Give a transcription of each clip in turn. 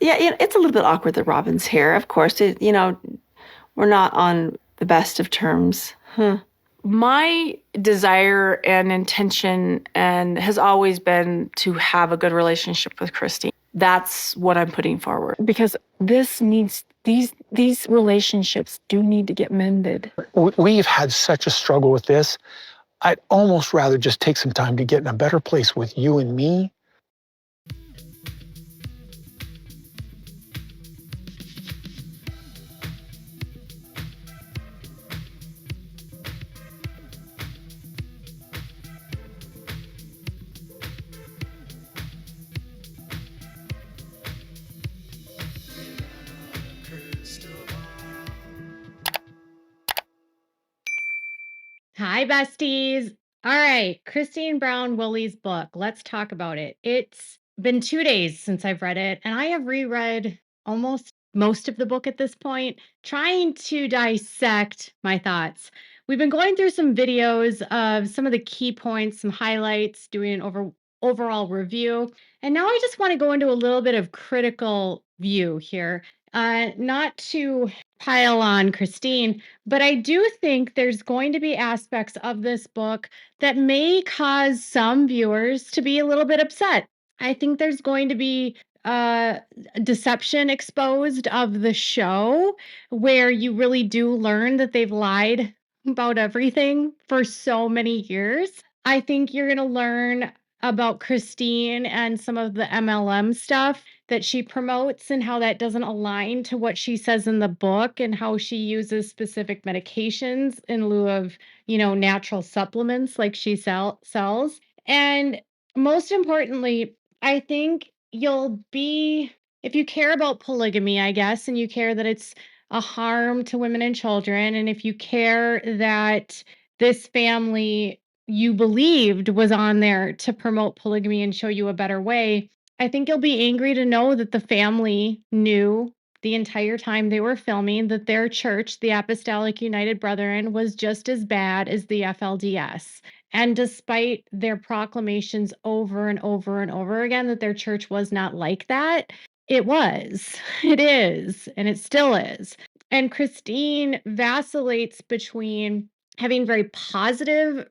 Yeah, it's a little bit awkward that Robin's here. Of course, we're not on the best of terms. Huh. My desire and intention and has always been to have a good relationship with Christine. That's what I'm putting forward. Because these relationships do need to get mended. We've had such a struggle with this. I'd almost rather just take some time to get in a better place with you and me. Hi, besties. All right, Christine Brown Woolley's book. Let's talk about it. It's been 2 days since I've read it, and I have reread almost most of the book at this point, trying to dissect my thoughts. We've been going through some videos of some of the key points, some highlights, doing an overall review, and now I just want to go into a little bit of critical view here. Not to pile on Christine, but I do think there's going to be aspects of this book that may cause some viewers to be a little bit upset. I think there's going to be deception exposed of the show where you really do learn that they've lied about everything for so many years. I think you're going to learn about Christine and some of the MLM stuff that she promotes and how that doesn't align to what she says in the book and how she uses specific medications in lieu of, natural supplements like she sells. And most importantly, I think if you care about polygamy, I guess, and you care that it's a harm to women and children, and if you care that this family you believed was on there to promote polygamy and show you a better way, I think you'll be angry to know that the family knew the entire time they were filming that their church, the Apostolic United Brethren, was just as bad as the FLDS. And despite their proclamations over and over and over again that their church was not like that, it was. It is. And it still is. And Christine vacillates between having very positive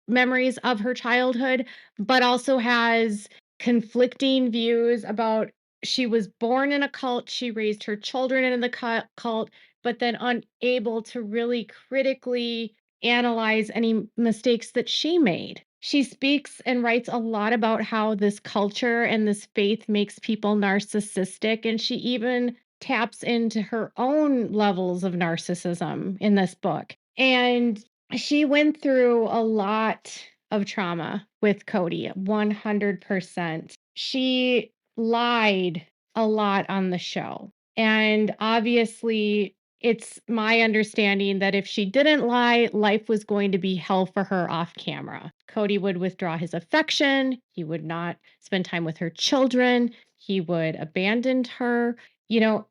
memories of her childhood, but also has conflicting views about she was born in a cult, she raised her children in the cult, but then unable to really critically analyze any mistakes that she made. She speaks and writes a lot about how this culture and this faith makes people narcissistic, and she even taps into her own levels of narcissism in this book. And she went through a lot of trauma with Cody, 100%. She lied a lot on the show. And obviously, it's my understanding that if she didn't lie, life was going to be hell for her off camera. Cody would withdraw his affection. He would not spend time with her children. He would abandon her.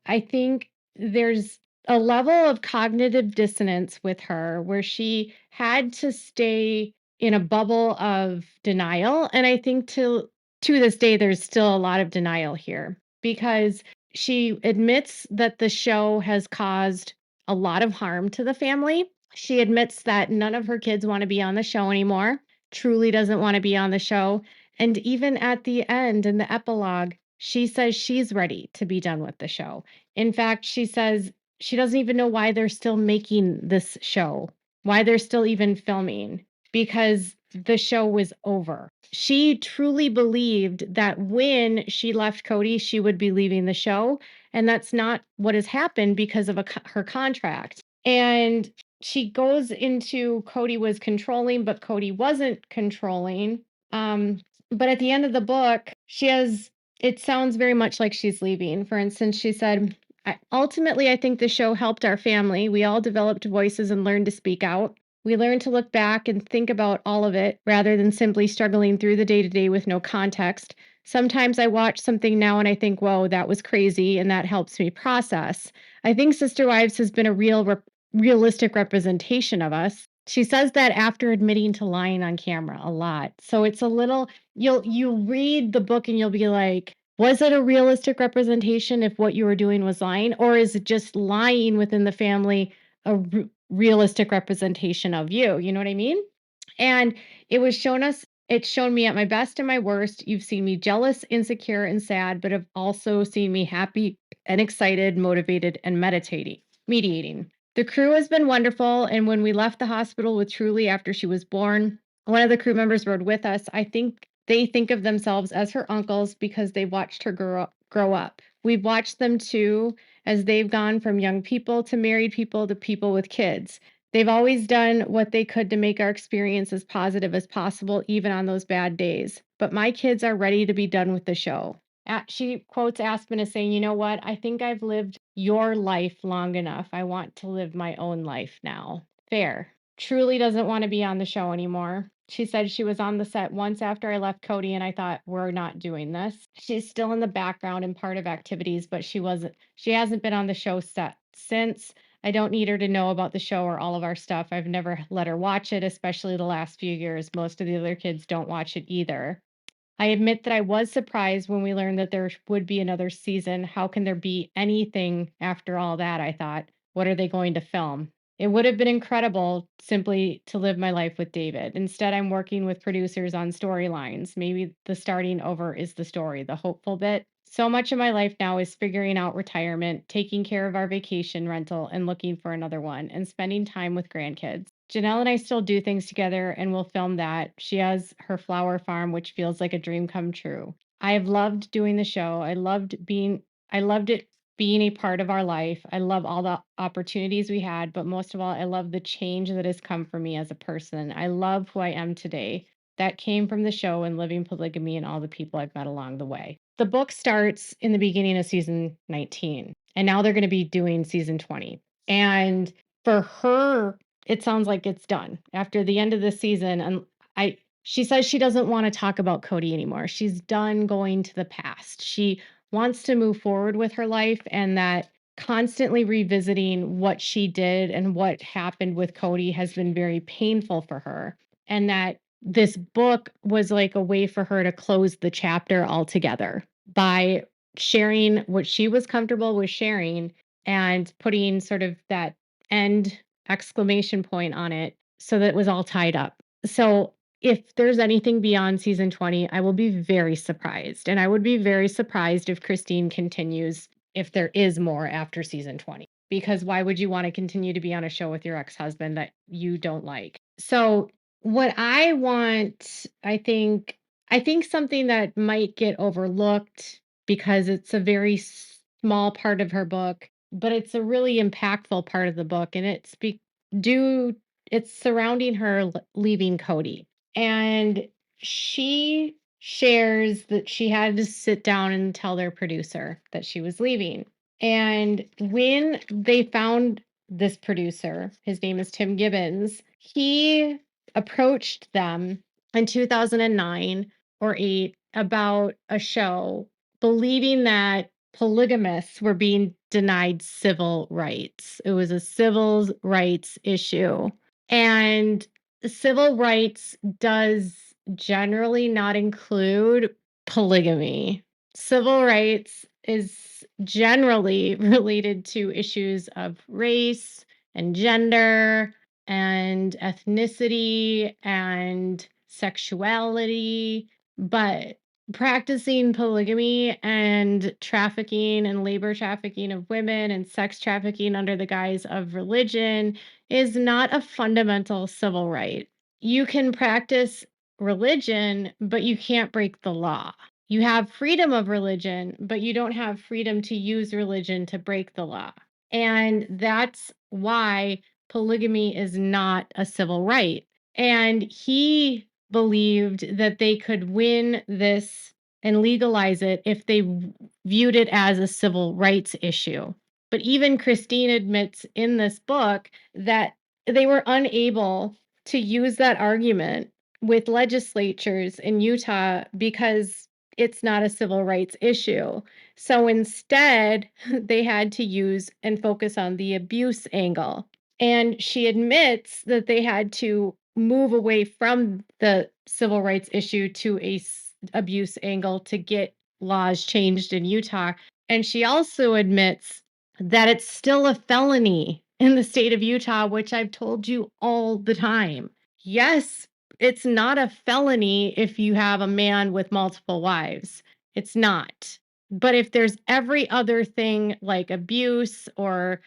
I think there's a level of cognitive dissonance with her where she had to stay in a bubble of denial. And I think to this day, there's still a lot of denial here because she admits that the show has caused a lot of harm to the family. She admits that none of her kids want to be on the show anymore, truly doesn't want to be on the show. And even at the end, in the epilogue, she says she's ready to be done with the show. In fact, she says she doesn't even know why they're still making this show, why they're still even filming, because the show was over. She truly believed that when she left Cody, she would be leaving the show. And that's not what has happened because of her contract. And she goes into Cody was controlling, but Cody wasn't controlling. But at the end of the book, it sounds very much like she's leaving. For instance, she said, ultimately, I think the show helped our family. We all developed voices and learned to speak out. We learned to look back and think about all of it rather than simply struggling through the day-to-day with no context. Sometimes I watch something now and I think, whoa, that was crazy, and that helps me process. I think Sister Wives has been a realistic representation of us. She says that after admitting to lying on camera a lot. So it's a little, you'll read the book and you'll be like, Was it a realistic representation if what you were doing was lying, or is it just lying within the family a realistic representation of you? You know what I mean? And it's shown me at my best and my worst. You've seen me jealous, insecure, and sad, but have also seen me happy and excited, motivated, and mediating. The crew has been wonderful. And when we left the hospital with Truly after she was born, one of the crew members rode with us. I think they think of themselves as her uncles because they watched her grow up. We've watched them too as they've gone from young people to married people to people with kids. They've always done what they could to make our experience as positive as possible, even on those bad days. But my kids are ready to be done with the show. She quotes Aspen as saying, "You know what? I think I've lived your life long enough. I want to live my own life now." Fair. Truly doesn't want to be on the show anymore. She said she was on the set once after I left Cody, and I thought, we're not doing this. She's still in the background and part of activities, but she hasn't been on the show set since. I don't need her to know about the show or all of our stuff. I've never let her watch it, especially the last few years. Most of the other kids don't watch it either. I admit that I was surprised when we learned that there would be another season. How can there be anything after all that? I thought, what are they going to film? It would have been incredible simply to live my life with David. Instead, I'm working with producers on storylines. Maybe the starting over is the story, the hopeful bit. So much of my life now is figuring out retirement, taking care of our vacation rental, and looking for another one, and spending time with grandkids. Janelle and I still do things together, and we'll film that. She has her flower farm, which feels like a dream come true. I have loved doing the show. I loved it being a part of our life. I love all the opportunities we had, but most of all, I love the change that has come for me as a person. I love who I am today. That came from the show and living polygamy and all the people I've met along the way. The book starts in the beginning of season 19, and now they're going to be doing season 20. And for her, it sounds like it's done after the end of the season. And she says she doesn't want to talk about Cody anymore. She's done going to the past. She wants to move forward with her life, and that constantly revisiting what she did and what happened with Cody has been very painful for her. And that this book was like a way for her to close the chapter altogether by sharing what she was comfortable with sharing and putting sort of that end exclamation point on it so that it was all tied up. So if there's anything beyond season 20, I will be very surprised. And I would be very surprised if Christine continues, if there is more after season 20. Because why would you want to continue to be on a show with your ex-husband that you don't like? So what I want, I think something that might get overlooked because it's a very small part of her book, but it's a really impactful part of the book, and it's surrounding her leaving Cody. And she shares that she had to sit down and tell their producer that she was leaving. And when they found this producer, his name is Tim Gibbons, he approached them in 2009 or 8 about a show, believing that polygamists were being denied civil rights. It was a civil rights issue. And civil rights does generally not include polygamy. Civil rights is generally related to issues of race and gender and ethnicity and sexuality, but practicing polygamy and trafficking and labor trafficking of women and sex trafficking under the guise of religion is not a fundamental civil right. You can practice religion, but you can't break the law. You have freedom of religion, but you don't have freedom to use religion to break the law. And that's why polygamy is not a civil right. And he believed that they could win this and legalize it if they viewed it as a civil rights issue. But even Christine admits in this book that they were unable to use that argument with legislatures in Utah because it's not a civil rights issue. So instead, they had to use and focus on the abuse angle. And she admits that they had to move away from the civil rights issue to a abuse angle to get laws changed in Utah. And she also admits that it's still a felony in the state of Utah, which I've told you all the time. Yes, it's not a felony if you have a man with multiple wives. It's not. But if there's every other thing like abuse or,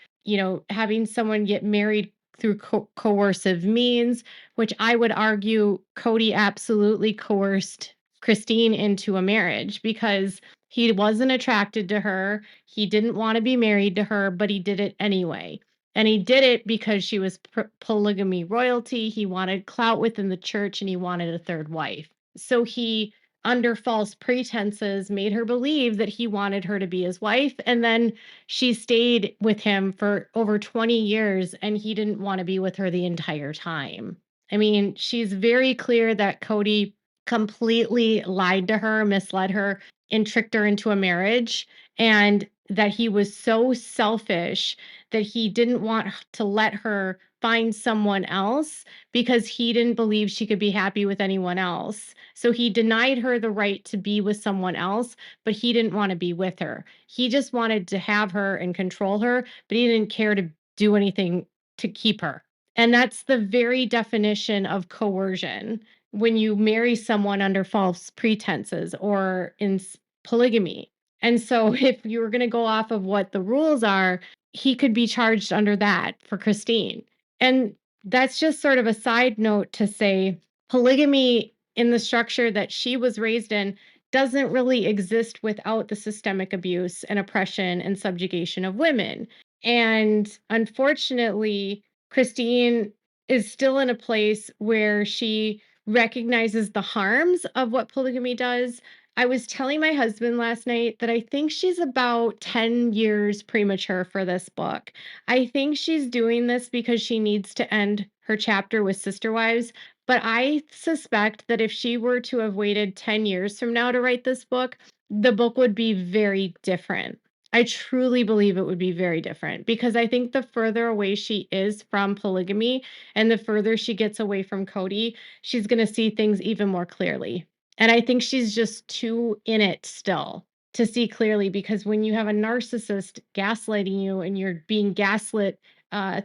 having someone get married through coercive means, which I would argue Cody absolutely coerced Christine into a marriage because he wasn't attracted to her. He didn't want to be married to her, but he did it anyway. And he did it because she was polygamy royalty. He wanted clout within the church and he wanted a third wife. So he, under false pretenses, made her believe that he wanted her to be his wife. And then she stayed with him for over 20 years and he didn't want to be with her the entire time. I mean, she's very clear that Cody completely lied to her, misled her, and tricked her into a marriage, and that he was so selfish that he didn't want to let her find someone else because he didn't believe she could be happy with anyone else. So he denied her the right to be with someone else, but he didn't want to be with her. He just wanted to have her and control her, but he didn't care to do anything to keep her. And that's the very definition of coercion when you marry someone under false pretenses or in polygamy. And so if you were going to go off of what the rules are, he could be charged under that for Christine. And that's just sort of a side note to say polygamy in the structure that she was raised in doesn't really exist without the systemic abuse and oppression and subjugation of women. And unfortunately, Christine is still in a place where she recognizes the harms of what polygamy does. I was telling my husband last night that I think she's about 10 years premature for this book. I think she's doing this because she needs to end her chapter with Sister Wives. But I suspect that if she were to have waited 10 years from now to write this book, the book would be very different. I truly believe it would be very different because I think the further away she is from polygamy and the further she gets away from Cody, she's going to see things even more clearly. And I think she's just too in it still to see clearly because when you have a narcissist gaslighting you and you're being gaslit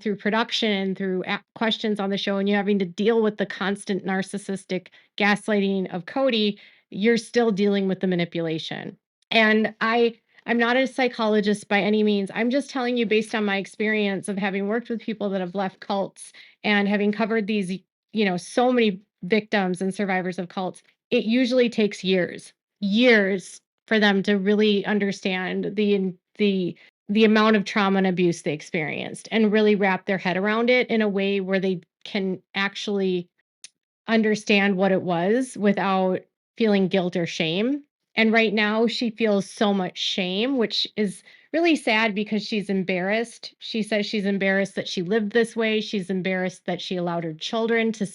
through production, through questions on the show, and you're having to deal with the constant narcissistic gaslighting of Cody, you're still dealing with the manipulation. And I'm not a psychologist by any means. I'm just telling you based on my experience of having worked with people that have left cults and having covered these, so many victims and survivors of cults. It usually takes years for them to really understand the amount of trauma and abuse they experienced and really wrap their head around it in a way where they can actually understand what it was without feeling guilt or shame. And right now she feels so much shame, which is really sad because she's embarrassed. She says she's embarrassed that she lived this way. She's embarrassed that she allowed her children to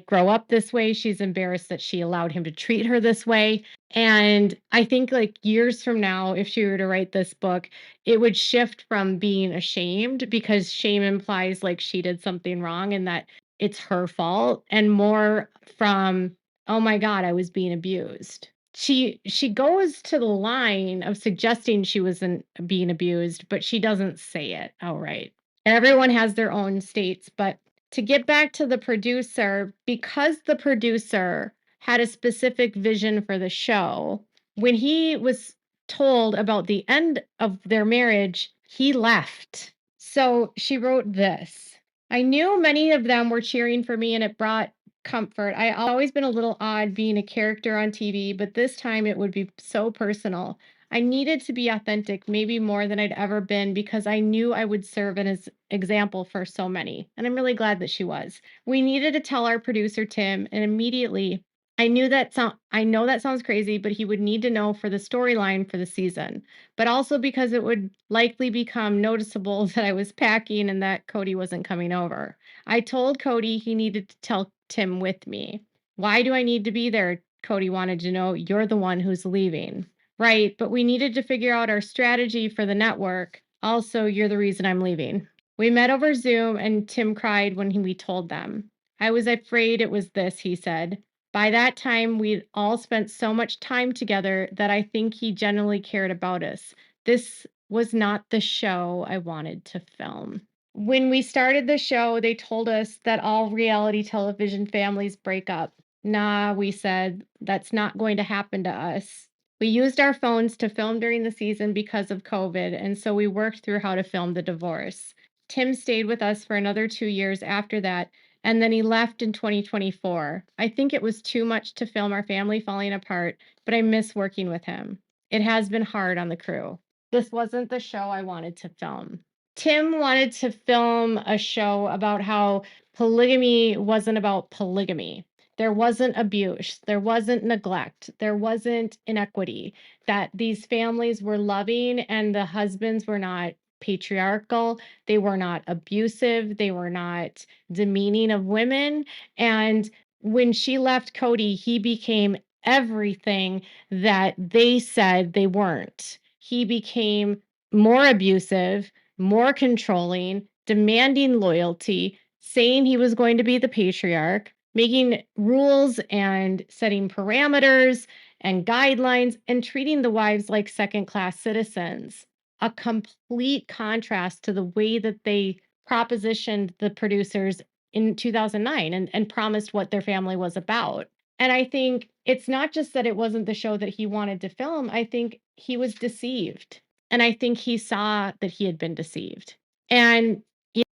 grow up this way. She's embarrassed that she allowed him to treat her this way. And I think years from now, if she were to write this book, it would shift from being ashamed because shame implies she did something wrong and that it's her fault, and more from, oh my God, I was being abused. She goes to the line of suggesting she wasn't being abused, but she doesn't say it outright. Everyone has their own states, but to get back to the producer, because the producer had a specific vision for the show, when he was told about the end of their marriage, he left. So she wrote this. I knew many of them were cheering for me and it brought comfort. I've always been a little odd being a character on TV, but this time it would be so personal. I needed to be authentic, maybe more than I'd ever been, because I knew I would serve as an example for so many. And I'm really glad that she was. We needed to tell our producer, Tim, and immediately I know that sounds crazy, but he would need to know for the storyline for the season, but also because it would likely become noticeable that I was packing and that Cody wasn't coming over. I told Cody he needed to tell Tim with me. Why do I need to be there? Cody wanted to know. You're the one who's leaving. Right, but we needed to figure out our strategy for the network. Also, you're the reason I'm leaving. We met over Zoom and Tim cried when we told them. I was afraid it was this, he said. By that time, we'd all spent so much time together that I think he genuinely cared about us. This was not the show I wanted to film. When we started the show, they told us that all reality television families break up. Nah, we said, that's not going to happen to us. We used our phones to film during the season because of COVID, and so we worked through how to film the divorce. Tim stayed with us for another 2 years after that, and then he left in 2024. I think it was too much to film our family falling apart, but I miss working with him. It has been hard on the crew. This wasn't the show I wanted to film. Tim wanted to film a show about how polygamy wasn't about polygamy. There wasn't abuse, there wasn't neglect, there wasn't inequity, that these families were loving and the husbands were not patriarchal, they were not abusive, they were not demeaning of women. And when she left Cody, he became everything that they said they weren't. He became more abusive, more controlling, demanding loyalty, saying he was going to be the patriarch, making rules and setting parameters and guidelines, and treating the wives like second class citizens. A complete contrast to the way that they propositioned the producers in 2009 and promised what their family was about. And I think it's not just that it wasn't the show that he wanted to film, I think he was deceived. And I think he saw that he had been deceived. And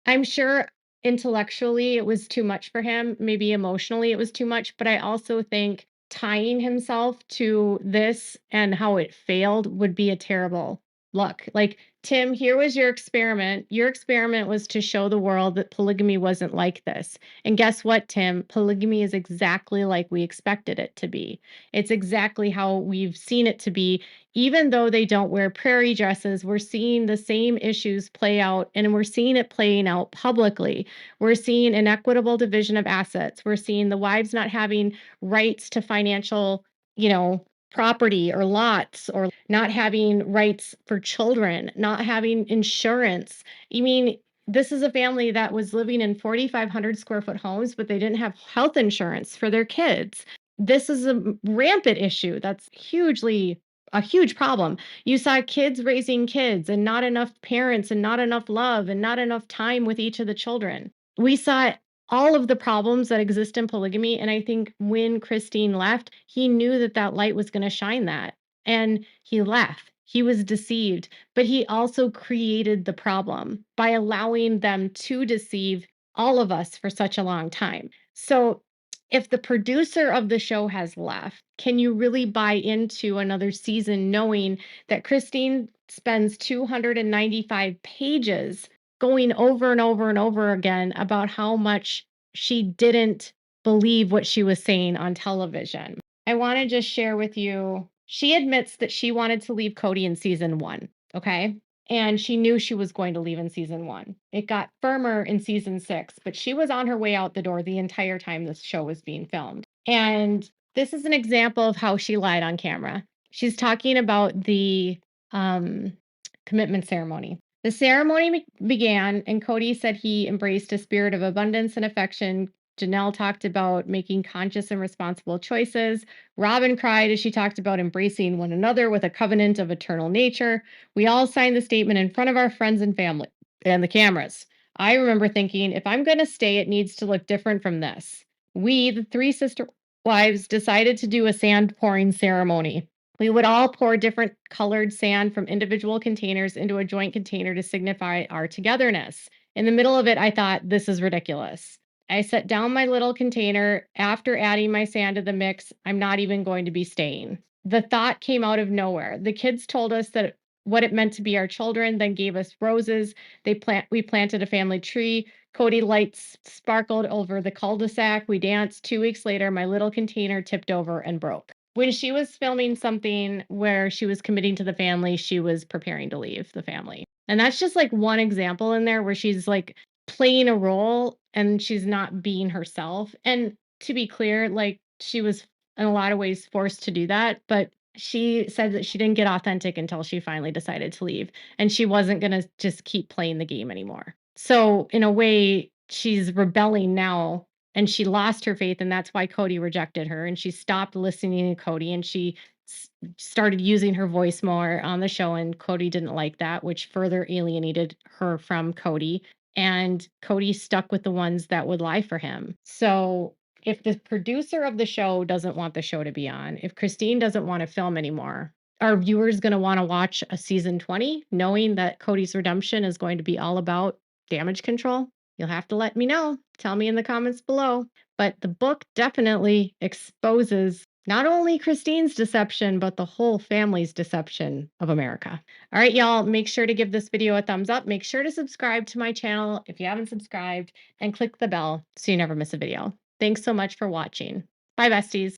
I'm sure intellectually it was too much for him. Maybe emotionally it was too much. But I also think tying himself to this and how it failed would be a terrible look. Like, Tim, here was your experiment. Your experiment was to show the world that polygamy wasn't like this. And guess what, Tim? Polygamy is exactly like we expected it to be. It's exactly how we've seen it to be. Even though they don't wear prairie dresses, we're seeing the same issues play out, and we're seeing it playing out publicly. We're seeing inequitable division of assets. We're seeing the wives not having rights to financial, property or lots, or not having rights for children, not having insurance. I mean, this is a family that was living in 4,500 square foot homes, but they didn't have health insurance for their kids. This is a rampant issue that's a huge problem. You saw kids raising kids and not enough parents and not enough love and not enough time with each of the children. We saw all of the problems that exist in polygamy. And I think when Christine left, he knew that that light was going to shine that. And he left. He was deceived, but he also created the problem by allowing them to deceive all of us for such a long time. So if the producer of the show has left, can you really buy into another season knowing that Christine spends 295 pages going over and over and over again about how much she didn't believe what she was saying on television? I want to just share with you, she admits that she wanted to leave Cody in season 1, okay? And she knew she was going to leave in season 1. It got firmer in season 6, but she was on her way out the door the entire time this show was being filmed. And this is an example of how she lied on camera. She's talking about the commitment ceremony. The ceremony began, and Cody said he embraced a spirit of abundance and affection. Janelle talked about making conscious and responsible choices. Robin cried as she talked about embracing one another with a covenant of eternal nature. We all signed the statement in front of our friends and family and the cameras. I remember thinking, if I'm going to stay, it needs to look different from this. We, the 3 sister wives, decided to do a sand pouring ceremony. We would all pour different colored sand from individual containers into a joint container to signify our togetherness. In the middle of it, I thought, this is ridiculous. I set down my little container. After adding my sand to the mix, I'm not even going to be staying. The thought came out of nowhere. The kids told us that what it meant to be our children, then gave us roses. We planted a family tree. Cody lights sparkled over the cul-de-sac. We danced. 2 weeks later, my little container tipped over and broke. When she was filming something where she was committing to the family, she was preparing to leave the family. And that's just like one example in there where she's like playing a role and she's not being herself. And to be clear, like, she was in a lot of ways forced to do that, but she said that she didn't get authentic until she finally decided to leave, and she wasn't going to just keep playing the game anymore. So in a way, she's rebelling now and she lost her faith, and that's why Cody rejected her, and she stopped listening to Cody, and she started using her voice more on the show, and Cody didn't like that, which further alienated her from Cody, and Cody stuck with the ones that would lie for him. So if the producer of the show doesn't want the show to be on, if Christine doesn't want to film anymore, are viewers going to want to watch a season 20 knowing that Cody's redemption is going to be all about damage control? You'll have to let me know. Tell me in the comments below. But the book definitely exposes not only Christine's deception, but the whole family's deception of America. All right, y'all, make sure to give this video a thumbs up. Make sure to subscribe to my channel if you haven't subscribed, and click the bell so you never miss a video. Thanks so much for watching. Bye, besties.